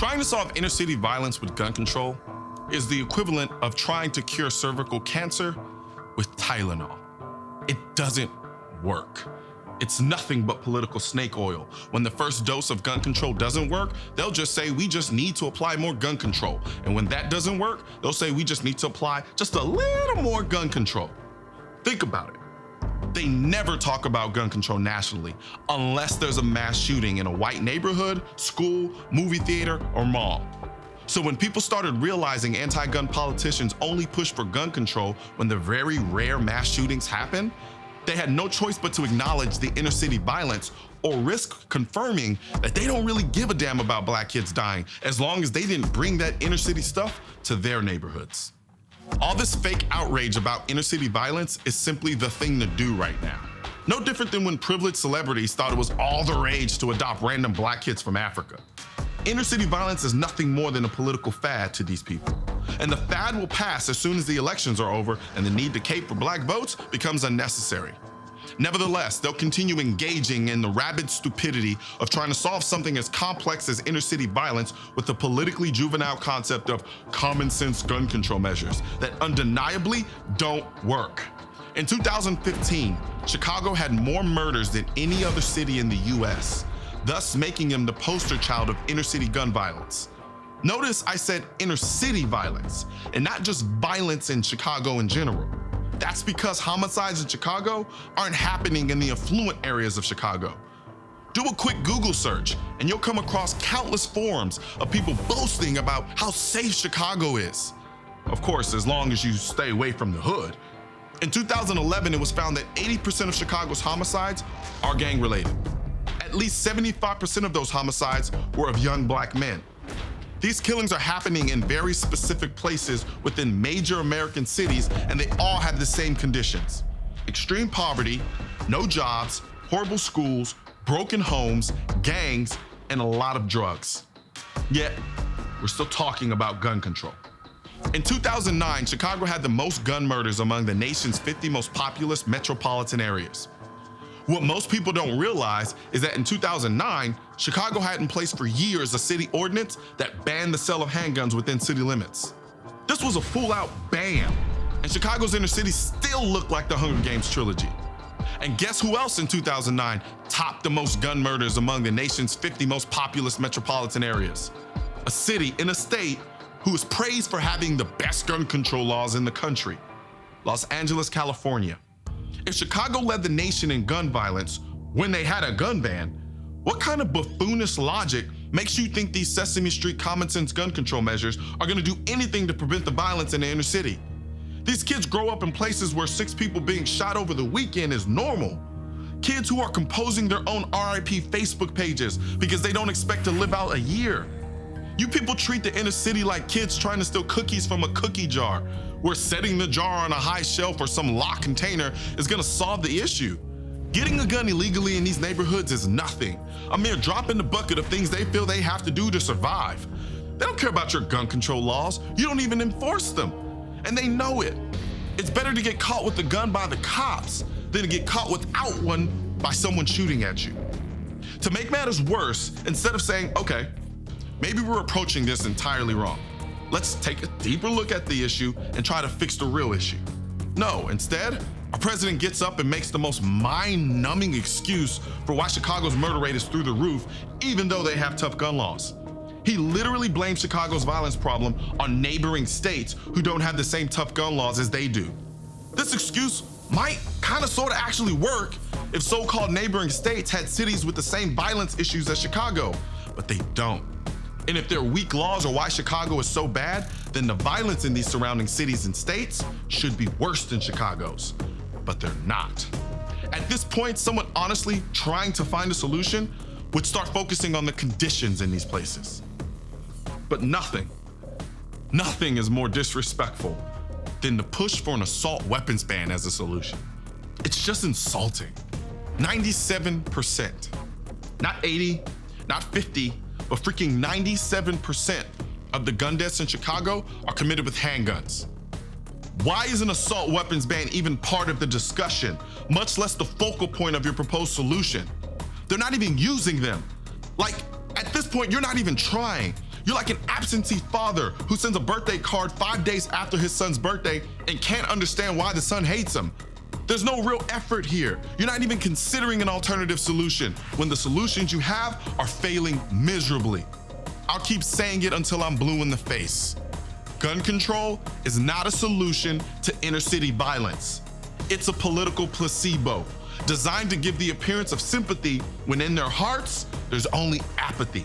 Trying to solve inner city violence with gun control is the equivalent of trying to cure cervical cancer with Tylenol. It doesn't work. It's nothing but political snake oil. When the first dose of gun control doesn't work, they'll just say we just need to apply more gun control. And when that doesn't work, they'll say we just need to apply just a little more gun control. Think about it. They never talk about gun control nationally unless there's a mass shooting in a white neighborhood, school, movie theater, or mall. So when people started realizing anti-gun politicians only push for gun control when the very rare mass shootings happen, they had no choice but to acknowledge the inner city violence or risk confirming that they don't really give a damn about Black kids dying as long as they didn't bring that inner city stuff to their neighborhoods. All this fake outrage about inner city violence is simply the thing to do right now. No different than when privileged celebrities thought it was all the rage to adopt random Black kids from Africa. Inner city violence is nothing more than a political fad to these people. And the fad will pass as soon as the elections are over and the need to cape for Black votes becomes unnecessary. Nevertheless, they'll continue engaging in the rabid stupidity of trying to solve something as complex as inner city violence with the politically juvenile concept of common sense gun control measures that undeniably don't work. In 2015, Chicago had more murders than any other city in the US, thus making him the poster child of inner city gun violence. Notice I said inner city violence, and not just violence in Chicago in general. That's because homicides in Chicago aren't happening in the affluent areas of Chicago. Do a quick Google search, and you'll come across countless forums of people boasting about how safe Chicago is. Of course, as long as you stay away from the hood. In 2011, it was found that 80% of Chicago's homicides are gang-related. At least 75% of those homicides were of young Black men. These killings are happening in very specific places within major American cities, and they all have the same conditions: extreme poverty, no jobs, horrible schools, broken homes, gangs, and a lot of drugs. Yet, we're still talking about gun control. In 2009, Chicago had the most gun murders among the nation's 50 most populous metropolitan areas. What most people don't realize is that in 2009, Chicago had in place for years a city ordinance that banned the sale of handguns within city limits. This was a full-out ban, and Chicago's inner city still looked like the Hunger Games trilogy. And guess who else in 2009 topped the most gun murders among the nation's 50 most populous metropolitan areas? A city in a state who is praised for having the best gun control laws in the country: Los Angeles, California. If Chicago led the nation in gun violence when they had a gun ban, what kind of buffoonish logic makes you think these Sesame Street common sense gun control measures are gonna do anything to prevent the violence in the inner city? These kids grow up in places where 6 people being shot over the weekend is normal. Kids who are composing their own RIP Facebook pages because they don't expect to live out a year. You people treat the inner city like kids trying to steal cookies from a cookie jar, where setting the jar on a high shelf or some locked container is gonna solve the issue. Getting a gun illegally in these neighborhoods is nothing, a mere drop in the bucket of things they feel they have to do to survive. They don't care about your gun control laws. You don't even enforce them. And they know it. It's better to get caught with a gun by the cops than to get caught without one by someone shooting at you. To make matters worse, instead of saying, okay, maybe we're approaching this entirely wrong, let's take a deeper look at the issue and try to fix the real issue. No, instead, our president gets up and makes the most mind-numbing excuse for why Chicago's murder rate is through the roof, even though they have tough gun laws. He literally blames Chicago's violence problem on neighboring states who don't have the same tough gun laws as they do. This excuse might sorta actually work if so-called neighboring states had cities with the same violence issues as Chicago, but they don't. And if their weak laws are why Chicago is so bad, then the violence in these surrounding cities and states should be worse than Chicago's. But they're not. At this point, someone honestly trying to find a solution would start focusing on the conditions in these places. But nothing is more disrespectful than to push for an assault weapons ban as a solution. It's just insulting. 97%, not 80, not 50, but freaking 97% of the gun deaths in Chicago are committed with handguns. Why is an assault weapons ban even part of the discussion, much less the focal point of your proposed solution? They're not even using them. Like, at this point, you're not even trying. You're like an absentee father who sends a birthday card 5 days after his son's birthday and can't understand why the son hates him. There's no real effort here. You're not even considering an alternative solution when the solutions you have are failing miserably. I'll keep saying it until I'm blue in the face. Gun control is not a solution to inner city violence. It's a political placebo designed to give the appearance of sympathy when in their hearts, there's only apathy.